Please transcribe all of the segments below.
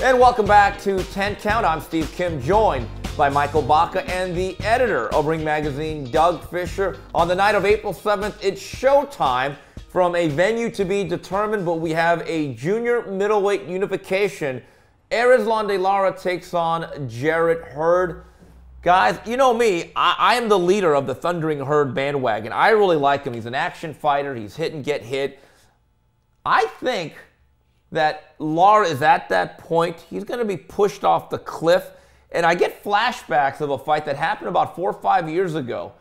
And welcome back to 10 Count. I'm Steve Kim, joined by Michael Baca and the editor of Ring Magazine, Doug Fischer. On the night of April 7th, it's showtime from a venue to be determined, but we have a junior middleweight unification. Erislandy Lara takes on Jarret Hurd. Guys, you know me, I am the leader of the Thundering Hurd bandwagon. I really like him. He's an action fighter. He's hit and get hit. I think that Lara is at that point. He's going to be pushed off the cliff. And I get flashbacks of a fight that happened about 4 or 5 years ago.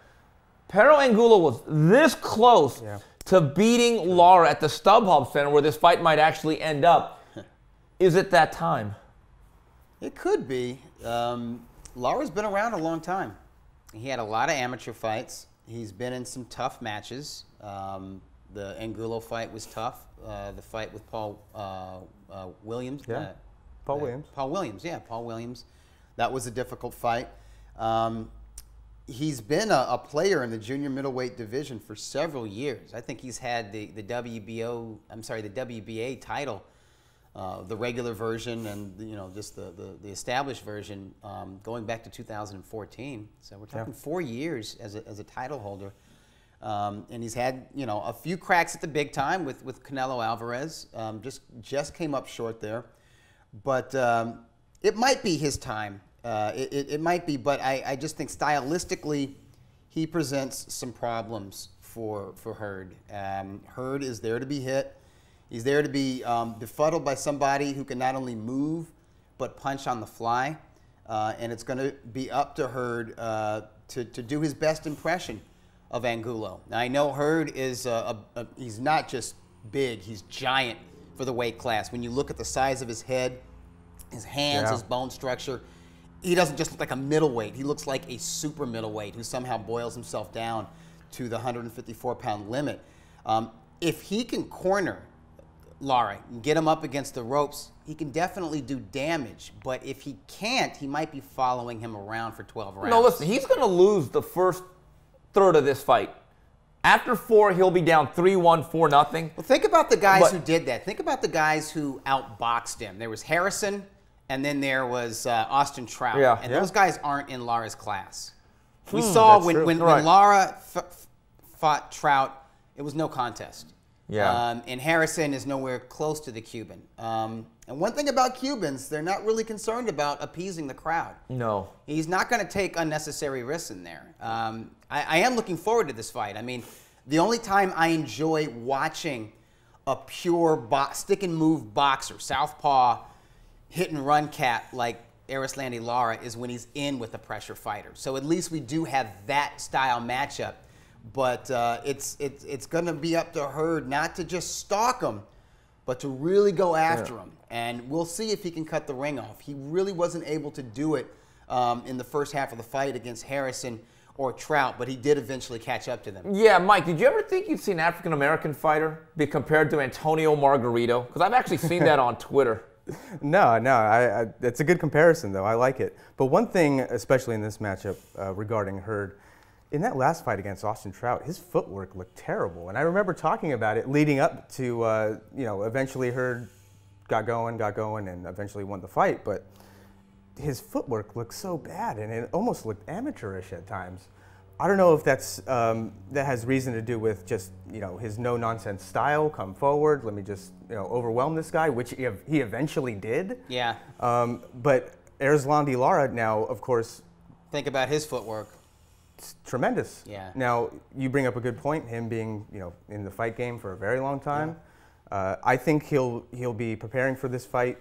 Pero Angulo was this close to beating Lara at the StubHub Center, where this fight might actually end up. Is it that time? It could be. Lara's been around a long time. He had a lot of amateur fights. He's been in some tough matches. The Angulo fight was tough. The fight with Paul Williams. Paul Williams. Paul Williams, yeah, Paul Williams. That was a difficult fight. He's been a player in the junior middleweight division for several years. I think he's had the WBA title, the regular version, and just the established version, going back to 2014. So we're talking 4 years as a title holder. And he's had, a few cracks at the big time with Canelo Alvarez. Just came up short there. But it might be his time. It might be, but I just think stylistically he presents some problems for Hurd. Hurd is there to be hit. He's there to be befuddled by somebody who can not only move but punch on the fly. And it's going to be up to Hurd to do his best impression of Angulo. Now, I know Hurd is he's not just big, he's giant for the weight class. When you look at the size of his head, his hands, his bone structure, he doesn't just look like a middleweight. He looks like a super middleweight who somehow boils himself down to the 154-pound limit. If he can corner Lara and get him up against the ropes, he can definitely do damage. But if he can't, he might be following him around for 12 rounds. No, listen, he's going to lose the first third of this fight. After 4, he'll be down 3-1, 4-0. Well, think about the guys who did that. Think about the guys who outboxed him. There was Harrison, and then there was Austin Trout. And those guys aren't in Lara's class. We saw when Lara fought Trout, it was no contest. And Harrison is nowhere close to the Cuban. And one thing about Cubans, they're not really concerned about appeasing the crowd. No. He's not going to take unnecessary risks in there. I am looking forward to this fight. I mean, the only time I enjoy watching a pure stick and move boxer, southpaw, hit and run cat like Erislandy Lara is when he's in with a pressure fighter. So at least we do have that style matchup. But it's going to be up to Hurd not to just stalk him, but to really go after him. And we'll see if he can cut the ring off. He really wasn't able to do it in the first half of the fight against Harrison or Trout, but he did eventually catch up to them. Yeah, Mike, did you ever think you'd see an African-American fighter be compared to Antonio Margarito? Because I've actually seen that on Twitter. No, it's a good comparison, though. I like it. But one thing, especially in this matchup regarding Hurd, in that last fight against Austin Trout, his footwork looked terrible. And I remember talking about it leading up to, eventually Hurd got going, and eventually won the fight. But his footwork looked so bad, and it almost looked amateurish at times. I don't know if that has reason to do with just, his no-nonsense style, come forward, let me just, overwhelm this guy, which he eventually did. Yeah. But Erislandy Lara now, of course. Think about his footwork. It's tremendous. Yeah. Now, you bring up a good point, him being, in the fight game for a very long time. I think he'll be preparing for this fight.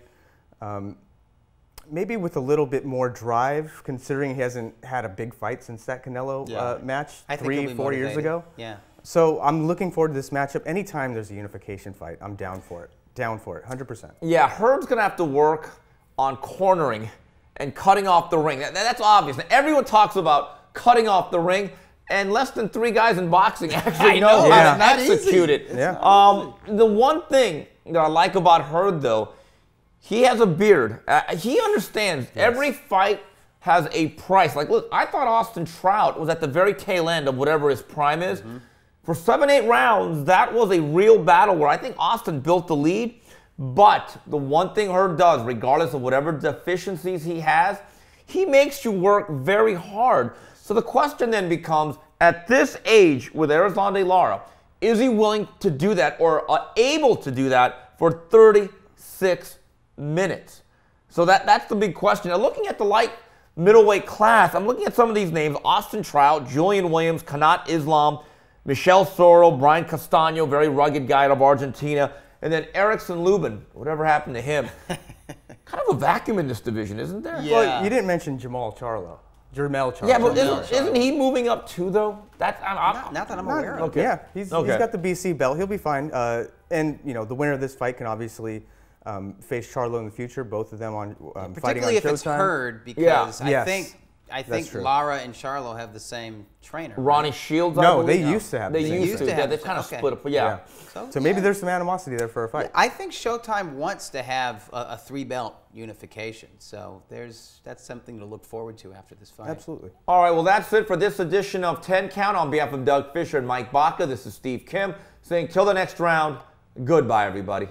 Maybe with a little bit more drive, considering he hasn't had a big fight since that Canelo match 3-4 years ago. Yeah. So I'm looking forward to this matchup. Anytime there's a unification fight, I'm down for it. Down for it, 100%. Yeah, Hurd's going to have to work on cornering and cutting off the ring. That's obvious. Everyone talks about cutting off the ring, and less than 3 guys in boxing actually know how to execute it. The one thing that I like about Hurd, though, he has a beard. He understands every fight has a price. Like, look, I thought Austin Trout was at the very tail end of whatever his prime is. For 7-8 rounds, that was a real battle where I think Austin built the lead. But the one thing Hurd does, regardless of whatever deficiencies he has, he makes you work very hard. So the question then becomes, at this age with Erislandy Lara, is he willing to do that or able to do that for 36 minutes? So that's the big question. Now, looking at the light middleweight class, I'm looking at some of these names: Austin Trout, Julian Williams, Kanat Islam, Michel Soro, Brian Castaño, very rugged guy out of Argentina, and then Erickson Lubin. Whatever happened to him? Kind of a vacuum in this division, isn't there? Yeah. Well, you didn't mention Jermell Charlo. Yeah, but isn't he moving up too, though? Not that I'm aware of. Okay. Yeah, he's got the BC belt. He'll be fine. And the winner of this fight can obviously face Charlo in the future. Both of them on fighting on Particularly if it's Showtime. Hurd, because I think true. Lara and Charlo have the same trainer. Ronnie right? Shields. No, they used to have. They the same used to. trainer. Yeah, they kind of split up. Yeah. So maybe there's some animosity there for a fight. I think Showtime wants to have a 3-belt unification, so that's something to look forward to after this fight. Absolutely. All right, well, that's it for this edition of 10 Count. On behalf of Doug Fischer and Mike Baca, this is Steve Kim saying till the next round, goodbye, everybody.